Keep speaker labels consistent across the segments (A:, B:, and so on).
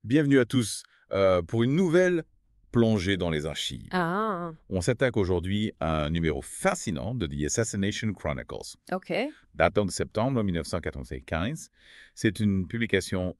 A: Bienvenue à tous pour une nouvelle plongée dans les archives.
B: Ah,
A: On s'attaque aujourd'hui à un numéro fascinant de The Assassination Chronicles,
B: OK.
A: datant de septembre 1995. C'est une publication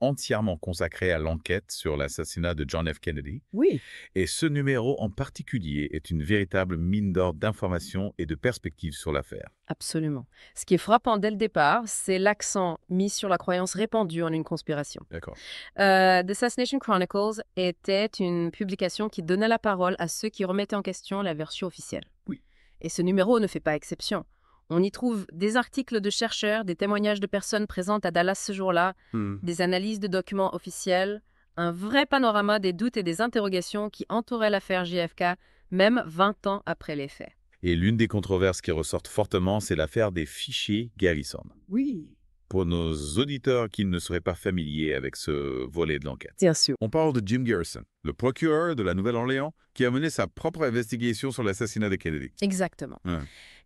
A: entièrement consacrée à l'enquête sur l'assassinat de John F. Kennedy.
B: Oui.
A: Et ce numéro en particulier est une véritable mine d'or d'informations et de perspectives sur l'affaire.
B: Absolument. Ce qui est frappant dès le départ, c'est l'accent mis sur la croyance répandue en une conspiration.
A: D'accord.
B: The Assassination Chronicles était une publication qui donnait la parole à ceux qui remettaient en question la version officielle.
A: Oui.
B: Et ce numéro ne fait pas exception. On y trouve des articles de chercheurs, des témoignages de personnes présentes à Dallas ce jour-là, des analyses de documents officiels, un vrai panorama des doutes et des interrogations qui entouraient l'affaire JFK, même 20 ans après les faits.
A: Et l'une des controverses qui ressortent fortement, c'est l'affaire des fichiers Garrison.
B: Oui.
A: Pour nos auditeurs qui ne seraient pas familiers avec ce volet de l'enquête.
B: Bien sûr.
A: On parle de Jim Garrison, le procureur de la Nouvelle-Orléans, qui a mené sa propre investigation sur l'assassinat de Kennedy.
B: Exactement.
A: Ouais.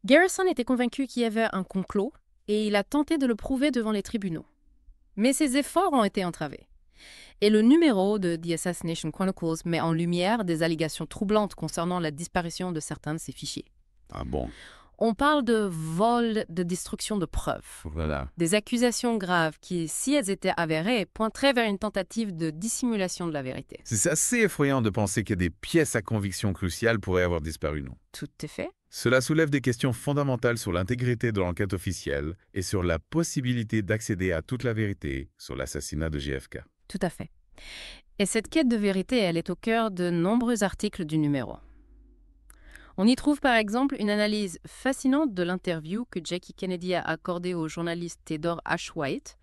B: Garrison était convaincu qu'il y avait un complot et il a tenté de le prouver devant les tribunaux. Mais ses efforts ont été entravés. Et le numéro de The Assassination Chronicles met en lumière des allégations troublantes concernant la disparition de certains de ces fichiers.
A: Ah bon,
B: On parle de vol, de destruction de preuves.
A: voilà.
B: Des accusations graves qui, si elles étaient avérées, pointeraient vers une tentative de dissimulation de la vérité.
A: C'est assez effrayant de penser que des pièces à conviction cruciales pourraient avoir disparu, non?
B: Tout est fait.
A: Cela soulève des questions fondamentales sur l'intégrité de l'enquête officielle et sur la possibilité d'accéder à toute la vérité sur l'assassinat de JFK.
B: Tout à fait. Et cette quête de vérité, elle est au cœur de nombreux articles du numéro. On y trouve par exemple une analyse fascinante de l'interview que Jackie Kennedy a accordée au journaliste Theodore Ashwaite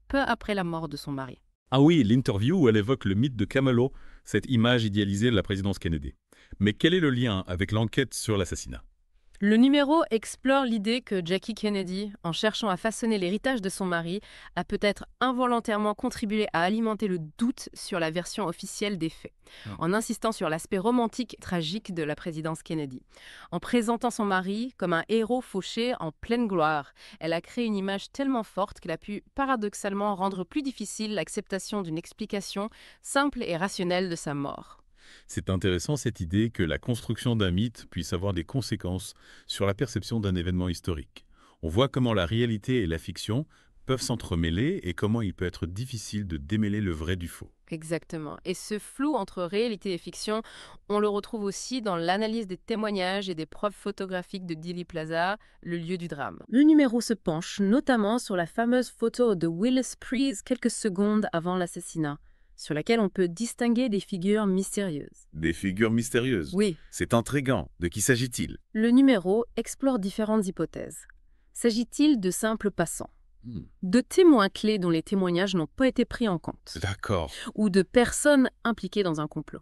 B: peu après la mort de son mari.
C: Ah oui, l'interview où elle évoque le mythe de Camelot, cette image idéalisée de la présidence Kennedy. Mais quel est le lien avec l'enquête sur l'assassinat?
B: Le numéro explore l'idée que Jackie Kennedy, en cherchant à façonner l'héritage de son mari, a peut-être involontairement contribué à alimenter le doute sur la version officielle des faits, en insistant sur l'aspect romantique et tragique de la présidence Kennedy. En présentant son mari comme un héros fauché en pleine gloire, elle a créé une image tellement forte qu'elle a pu paradoxalement rendre plus difficile l'acceptation d'une explication simple et rationnelle de sa mort.
C: C'est intéressant cette idée que la construction d'un mythe puisse avoir des conséquences sur la perception d'un événement historique. On voit comment la réalité et la fiction peuvent s'entremêler et comment il peut être difficile de démêler le vrai du faux.
B: Exactement. Et ce flou entre réalité et fiction, on le retrouve aussi dans l'analyse des témoignages et des preuves photographiques de Dealey Plaza, le lieu du drame. Le numéro se penche notamment sur la fameuse photo de Willis prise quelques secondes avant l'assassinat, sur laquelle on peut distinguer des figures mystérieuses.
A: Des figures mystérieuses.
B: Oui,
A: C'est intriguant. De qui s'agit-il?
B: le numéro explore différentes hypothèses. S'agit-il de simples passants, de témoins clés dont les témoignages n'ont pas été pris en compte,
A: D'accord.
B: ou de personnes impliquées dans un complot?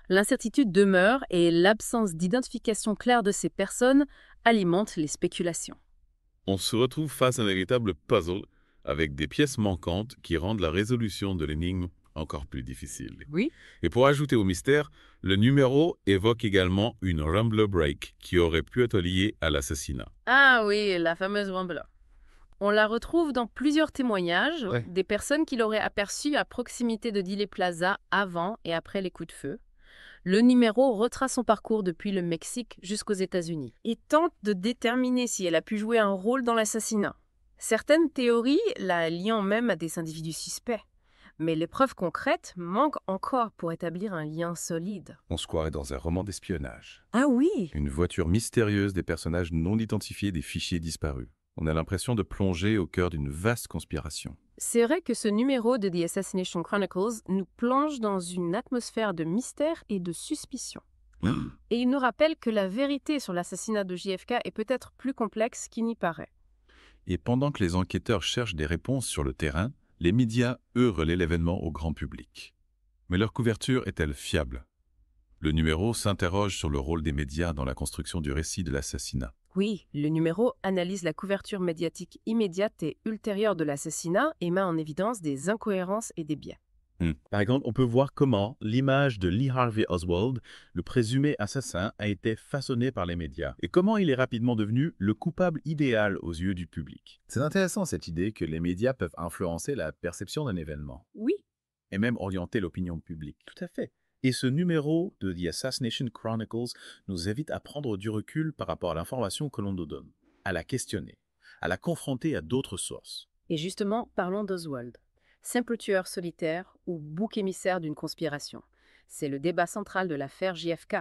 B: L'incertitude demeure et l'absence d'identification claire de ces personnes alimente les spéculations.
A: On se retrouve face à un véritable puzzle avec des pièces manquantes qui rendent la résolution de l'énigme encore plus difficile.
B: Oui.
A: Et pour ajouter au mystère, le numéro évoque également une Rambler Break qui aurait pu être liée à l'assassinat.
B: Ah oui, la fameuse Rambler. On la retrouve dans plusieurs témoignages
A: Ouais.
B: des personnes qui l'auraient aperçue à proximité de Dealey Plaza avant et après les coups de feu. Le numéro retrace son parcours depuis le Mexique jusqu'aux États-Unis et tente de déterminer si elle a pu jouer un rôle dans l'assassinat. Certaines théories la liant même à des individus suspects. Mais les preuves concrètes manquent encore pour établir un lien solide.
D: On se croirait dans un roman d'espionnage.
B: Ah oui!
D: Une voiture mystérieuse, des personnages non identifiés, des fichiers disparus. On a l'impression de plonger au cœur d'une vaste conspiration.
B: C'est vrai que ce numéro de The Assassination Chronicles nous plonge dans une atmosphère de mystère et de suspicion. Et il nous rappelle que la vérité sur l'assassinat de JFK est peut-être plus complexe qu'il n'y paraît.
D: Et pendant que les enquêteurs cherchent des réponses sur le terrain, les médias, eux, relaient l'événement au grand public. Mais leur couverture est-elle fiable? Le numéro s'interroge sur le rôle des médias dans la construction du récit de l'assassinat.
B: Oui, le numéro analyse la couverture médiatique immédiate et ultérieure de l'assassinat et met en évidence des incohérences et des biais.
C: Par exemple, on peut voir comment l'image de Lee Harvey Oswald, le présumé assassin, a été façonnée par les médias et comment il est rapidement devenu le coupable idéal aux yeux du public.
D: C'est intéressant cette idée que les médias peuvent influencer la perception d'un événement.
B: Oui,
C: et même orienter l'opinion publique. Tout à fait. Et ce numéro de The Assassination Chronicles nous invite à prendre du recul par rapport à l'information que l'on nous donne, à la questionner, à la confronter à d'autres sources.
B: Et justement, parlons d'Oswald. Simple tueur solitaire ou bouc émissaire d'une conspiration. C'est le débat central de l'affaire JFK,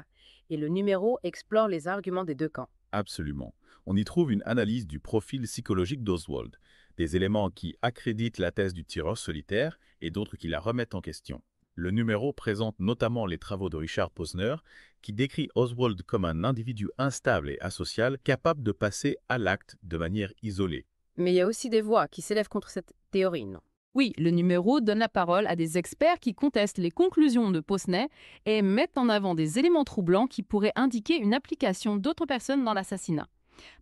B: et le numéro explore les arguments des deux camps.
C: Absolument. On y trouve une analyse du profil psychologique d'Oswald, des éléments qui accréditent la thèse du tireur solitaire et d'autres qui la remettent en question. Le numéro présente notamment les travaux de Richard Posner, qui décrit Oswald comme un individu instable et asocial, capable de passer à l'acte de manière isolée.
B: Mais il y a aussi des voix qui s'élèvent contre cette théorie, non? Oui, le numéro donne la parole à des experts qui contestent les conclusions de Posner et mettent en avant des éléments troublants qui pourraient indiquer une implication d'autres personnes dans l'assassinat.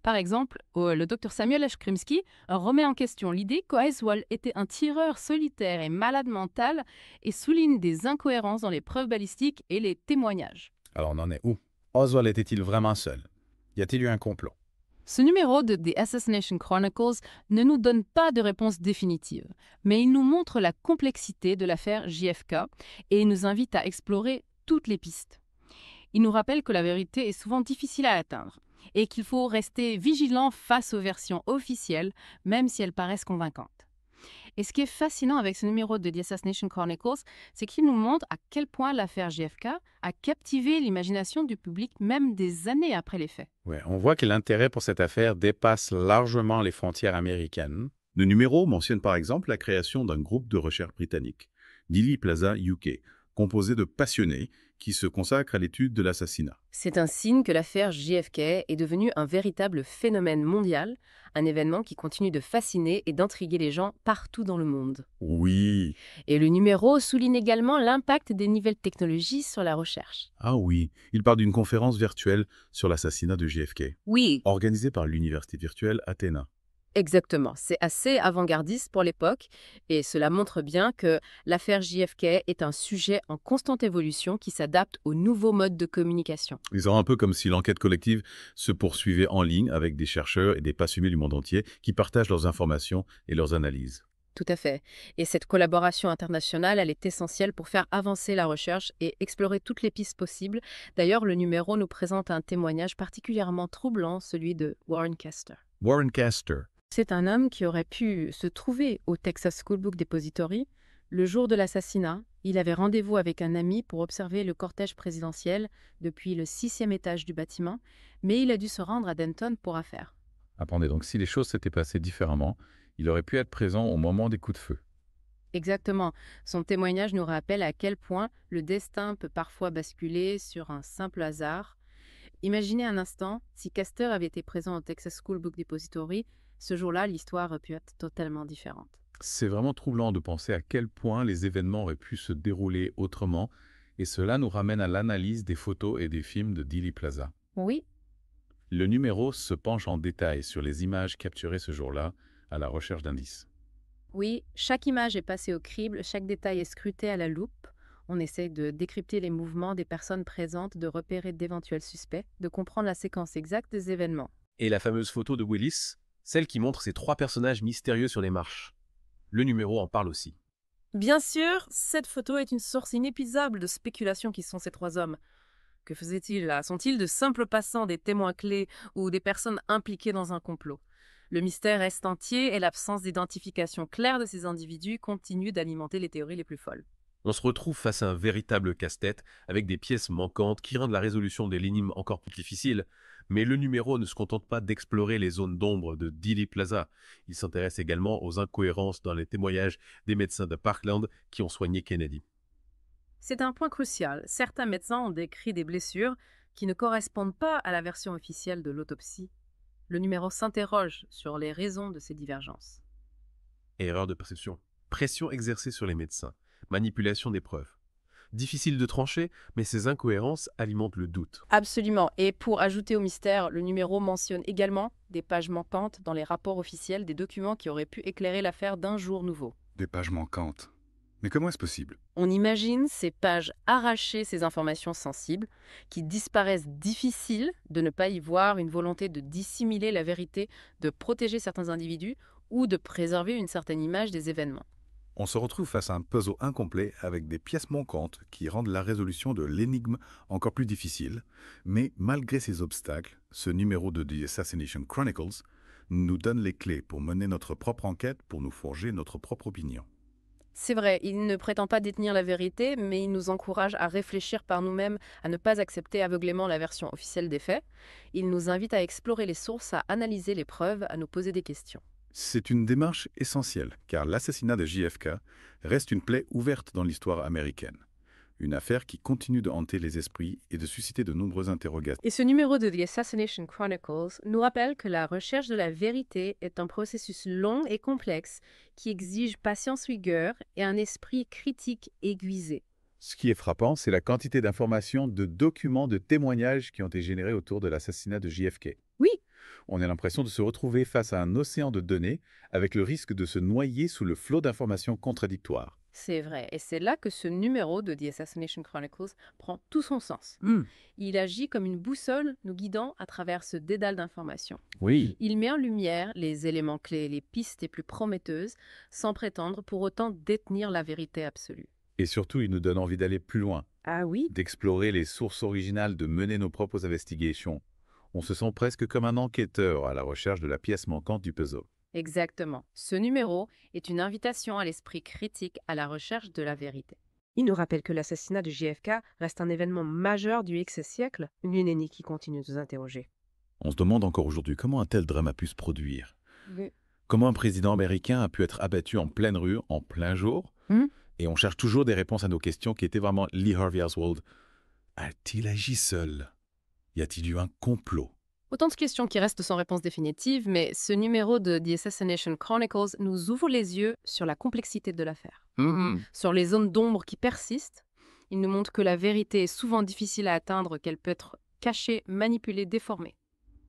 B: Par exemple, le Dr Samuel H. Krimsky remet en question l'idée qu'Oswald était un tireur solitaire et malade mental et souligne des incohérences dans les preuves balistiques et les témoignages.
C: Alors on en est où? Oswald était-il vraiment seul? Y a-t-il eu un complot?
B: Ce numéro de The Assassination Chronicles ne nous donne pas de réponse définitive, mais il nous montre la complexité de l'affaire JFK et il nous invite à explorer toutes les pistes. Il nous rappelle que la vérité est souvent difficile à atteindre et qu'il faut rester vigilant face aux versions officielles, même si elles paraissent convaincantes. Et ce qui est fascinant avec ce numéro de The Assassination Chronicles, c'est qu'il nous montre à quel point l'affaire JFK a captivé l'imagination du public même des années après les faits.
C: Ouais, on voit que l'intérêt pour cette affaire dépasse largement les frontières américaines. Le numéro mentionne par exemple la création d'un groupe de recherche britannique, Dealey Plaza UK, composé de passionnés qui se consacrent à l'étude de l'assassinat.
B: C'est un signe que l'affaire JFK est devenue un véritable phénomène mondial, un événement qui continue de fasciner et d'intriguer les gens partout dans le monde.
C: Oui.
B: Et le numéro souligne également l'impact des nouvelles technologies sur la recherche.
C: Ah oui, il parle d'une conférence virtuelle sur l'assassinat de JFK,
B: Oui,
C: organisée par l'université virtuelle Athéna.
B: exactement. C'est assez avant-gardiste pour l'époque et cela montre bien que l'affaire JFK est un sujet en constante évolution qui s'adapte aux nouveaux modes de communication.
C: Ils ont un peu comme si l'enquête collective se poursuivait en ligne avec des chercheurs et des passionnés du monde entier qui partagent leurs informations et leurs analyses.
B: Tout à fait. Et cette collaboration internationale, elle est essentielle pour faire avancer la recherche et explorer toutes les pistes possibles. D'ailleurs, le numéro nous présente un témoignage particulièrement troublant, celui de Warren Castor.
C: Warren Castor.
B: C'est un homme qui aurait pu se trouver au Texas School Book Depository. Le jour de l'assassinat, il avait rendez-vous avec un ami pour observer le cortège présidentiel depuis le 6e étage du bâtiment, mais il a dû se rendre à Denton pour affaire.
A: Attendez, donc si les choses s'étaient passées différemment, il aurait pu être présent au moment des coups de feu.
B: Exactement. Son témoignage nous rappelle à quel point le destin peut parfois basculer sur un simple hasard. Imaginez un instant, si Castor avait été présent au Texas School Book Depository, ce jour-là, l'histoire aurait pu être totalement différente.
A: C'est vraiment troublant de penser à quel point les événements auraient pu se dérouler autrement, et cela nous ramène à l'analyse des photos et des films de Dealey Plaza.
B: Oui,
A: Le numéro se penche en détail sur les images capturées ce jour-là à la recherche d'indices.
B: oui, chaque image est passée au crible, chaque détail est scruté à la loupe. On essaie de décrypter les mouvements des personnes présentes, de repérer d'éventuels suspects, de comprendre la séquence exacte des événements.
E: Et la fameuse photo de Willis, celle qui montre ces 3 personnages mystérieux sur les marches. Le numéro en parle aussi.
F: Bien sûr, cette photo est une source inépuisable de spéculations qui sont ces 3 hommes. Que faisaient-ils là? Sont-ils de simples passants, des témoins clés ou des personnes impliquées dans un complot? Le mystère reste entier et l'absence d'identification claire de ces individus continue d'alimenter les théories les plus folles.
E: On se retrouve face à un véritable casse-tête avec des pièces manquantes qui rendent la résolution de l'énigme encore plus difficile. Mais le numéro ne se contente pas d'explorer les zones d'ombre de Dealey Plaza. Il s'intéresse également aux incohérences dans les témoignages des médecins de Parkland qui ont soigné Kennedy.
F: C'est un point crucial. Certains médecins ont décrit des blessures qui ne correspondent pas à la version officielle de l'autopsie. Le numéro s'interroge sur les raisons de ces divergences.
E: Erreur de perception, pression exercée sur les médecins, manipulation des preuves. Difficile de trancher, mais ces incohérences alimentent le doute.
B: Absolument. Et pour ajouter au mystère, le numéro mentionne également des pages manquantes dans les rapports officiels des documents qui auraient pu éclairer l'affaire d'un jour nouveau.
G: Des pages manquantes. Mais comment est-ce possible?
B: On imagine ces pages arracher ces informations sensibles, qui disparaissent difficiles de ne pas y voir une volonté de dissimuler la vérité, de protéger certains individus ou de préserver une certaine image des événements.
G: On se retrouve face à un puzzle incomplet avec des pièces manquantes qui rendent la résolution de l'énigme encore plus difficile. Mais malgré ces obstacles, ce numéro de The Assassination Chronicles nous donne les clés pour mener notre propre enquête, pour nous forger notre propre opinion.
B: C'est vrai, il ne prétend pas détenir la vérité, mais il nous encourage à réfléchir par nous-mêmes, à ne pas accepter aveuglément la version officielle des faits. Il nous invite à explorer les sources, à analyser les preuves, à nous poser des questions.
G: C'est une démarche essentielle, car l'assassinat de JFK reste une plaie ouverte dans l'histoire américaine. Une affaire qui continue de hanter les esprits et de susciter de nombreuses interrogations.
B: Et ce numéro de The Assassination Chronicles nous rappelle que la recherche de la vérité est un processus long et complexe qui exige patience, rigueur et un esprit critique aiguisé.
A: Ce qui est frappant, c'est la quantité d'informations, de documents, de témoignages qui ont été générés autour de l'assassinat de JFK.
B: Oui.
A: On a l'impression de se retrouver face à un océan de données avec le risque de se noyer sous le flot d'informations contradictoires.
B: C'est vrai, et c'est là que ce numéro de The Assassination Chronicles prend tout son sens. Il agit comme une boussole nous guidant à travers ce dédale d'informations.
A: Oui.
B: Il met en lumière les éléments clés, les pistes les plus prometteuses, sans prétendre pour autant détenir la vérité absolue.
A: Et surtout, il nous donne envie d'aller plus loin,
B: Ah oui?
A: d'explorer les sources originales, de mener nos propres investigations. On se sent presque comme un enquêteur à la recherche de la pièce manquante du puzzle.
B: Exactement. Ce numéro est une invitation à l'esprit critique à la recherche de la vérité.
F: Il nous rappelle que l'assassinat de JFK reste un événement majeur du X siècle, une énigme qui continue de nous interroger.
A: On se demande encore aujourd'hui comment un tel drame a pu se produire. Comment un président américain a pu être abattu en pleine rue, en plein jour. Et on cherche toujours des réponses à nos questions qui étaient vraiment Lee Harvey Oswald. A-t-il agi seul? Y a-t-il eu un complot?
B: Autant de questions qui restent sans réponse définitive, mais ce numéro de The Assassination Chronicles nous ouvre les yeux sur la complexité de l'affaire. Sur les zones d'ombre qui persistent, il nous montre que la vérité est souvent difficile à atteindre, qu'elle peut être cachée, manipulée, déformée.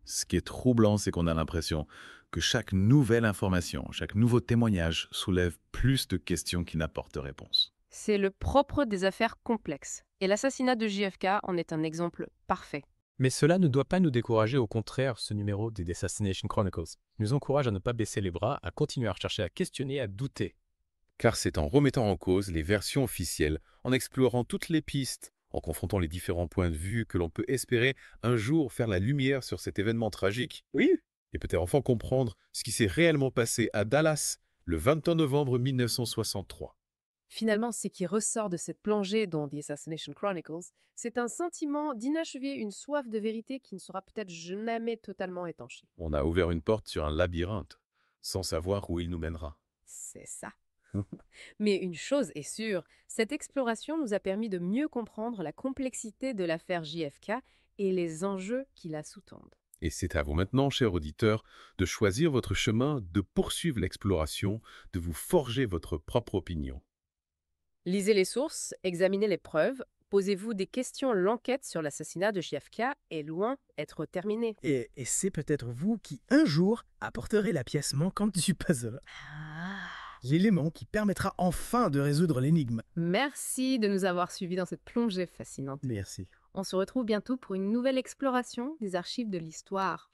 A: Ce qui est troublant, c'est qu'on a l'impression que chaque nouvelle information, chaque nouveau témoignage soulève plus de questions qui n'apportent réponse.
B: C'est le propre des affaires complexes. Et l'assassinat de JFK en est un exemple parfait.
H: Mais cela ne doit pas nous décourager, au contraire, ce numéro des Assassination Chronicles nous encourage à ne pas baisser les bras, à continuer à rechercher, à questionner, à douter.
C: Car c'est en remettant en cause les versions officielles, en explorant toutes les pistes, en confrontant les différents points de vue que l'on peut espérer un jour faire la lumière sur cet événement tragique.
H: Oui.
C: Et peut-être enfin comprendre ce qui s'est réellement passé à Dallas le 21 novembre 1963.
F: Finalement, ce qui ressort de cette plongée dans The Assassination Chronicles, c'est un sentiment d'inachevé, une soif de vérité qui ne sera peut-être jamais totalement étanchée.
C: On a ouvert une porte sur un labyrinthe, sans savoir où il nous mènera.
F: C'est ça. Mais une chose est sûre, cette exploration nous a permis de mieux comprendre la complexité de l'affaire JFK et les enjeux qui la sous-tendent.
C: Et c'est à vous maintenant, chers auditeurs, de choisir votre chemin, de poursuivre l'exploration, de vous forger votre propre opinion.
F: Lisez les sources, examinez les preuves, posez-vous des questions. L'enquête sur l'assassinat de JFK est loin d'être terminée.
I: Et c'est peut-être vous qui, un jour, apporterez la pièce manquante du puzzle. L'élément qui permettra enfin de résoudre l'énigme.
F: Merci de nous avoir suivis dans cette plongée fascinante.
I: Merci.
F: On se retrouve bientôt pour une nouvelle exploration des archives de l'histoire.